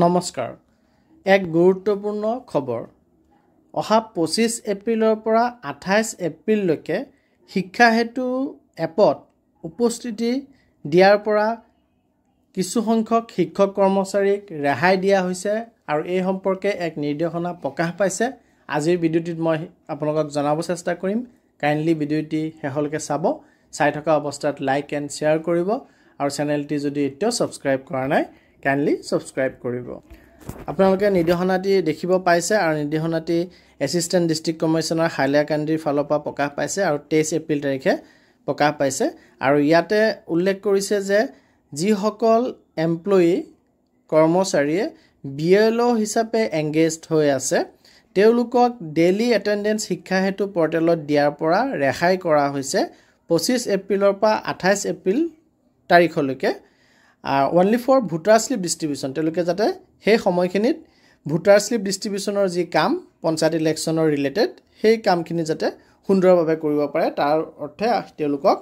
নমস্কাৰ এক গুৰুত্বপূৰ্ণ খবৰ অহা 25 এপ্ৰিলৰ পৰা 28 এপ্ৰিললৈকে শিক্ষা হেতু এপত উপস্থিতি দিয়াৰ পৰা কিছু সংখ্যক শিক্ষক কৰ্মচাৰীক ৰেহাই দিয়া হৈছে আৰু এই সম্পৰ্কে এক নিৰ্দেশনা প্ৰকাশ পাইছে আজিৰ ভিডিঅ'টিত মই আপোনালোকক জনাব চেষ্টা কৰিম কাইন্ডলি ভিডিঅ'টি শেষলৈকে চাই থকা অৱস্থাত লাইক এণ্ড শ্বেয়াৰ কৰিব আৰু চেনেলটি যদি এতিয়াও সাবস্ক্ৰাইব কৰা নাই কাইন্ডলি সাবস্ক্ৰাইব কৰিব আপোনালোকে নিৰ্দেশনাটি দেখিব পাইছে আৰু নিৰ্দেশনাটি এছিষ্টেণ্ট ডিস্ট্ৰিক্ট কমিশনাৰ হাইলাকান্দিৰ ফালৰ পৰা প্ৰকাশ পাইছে আৰু 23 এপ্ৰিল তাৰিখে প্ৰকাশ পাইছে আৰু ইয়াতে উল্লেখ কৰিছে যে যিসকল এমপ্লয়ি কৰ্মচাৰীয়ে বিএলও হিচাপে এংগেজড হৈ আছে তেওঁলোকক ডেইলি এটেন্ডেন্স শিক্ষা হেতু পৰ্টেলত দিয়াৰ পৰা ৰেহাই কৰা হৈছে 25 এপ্ৰিলৰ পৰা 28 এপ্ৰিল তাৰিখলৈকে only for voter slip distribution তেওঁলোকে যাতে সেই সময়খিনিত voter slip distributionৰ যি কাম পঞ্চায়ত ইলেকশ্যনৰ ৰিলেটেড সেই কামখিনি যাতে সুন্দৰভাৱে কৰিব পাৰে তাৰ অৰ্থে তেওঁলোকক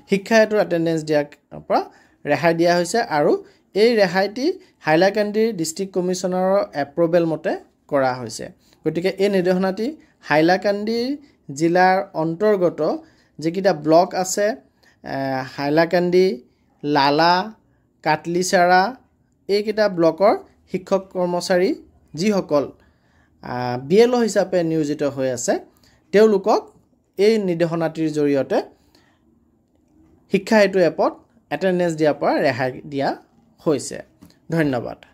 শিক্ষা হেতু এটেন্ডেন্স দিয়াৰ পৰা ৰেহাই দিয়া হৈছে আৰু এই ৰেহাইটি হাইলাকান্দিৰ ডিস্ট্ৰিক্ট কমিশনাৰৰ এপ্ৰুভেল মতে কৰা হৈছে গতিকে এই নিৰ্দেশনাটি হাইলাকান্দি জিলাৰ অন্তৰ্গত যেকিটা ব্লক আছে হাইলাকান্দি লালা কাটলিচাৰা এইকেইটা ব্লকৰ শিক্ষক কৰ্মচাৰী যিসকল বিএলও হিচাপে নিয়োজিত হৈ আছে তেওঁলোকক এই নিৰ্দেশনাটিৰ জৰিয়তে শিক্ষা হেতু এপত এটেন্ডেন্স দিয়াৰ পৰা ৰেহাই দিয়া হৈছে ধন্যবাদ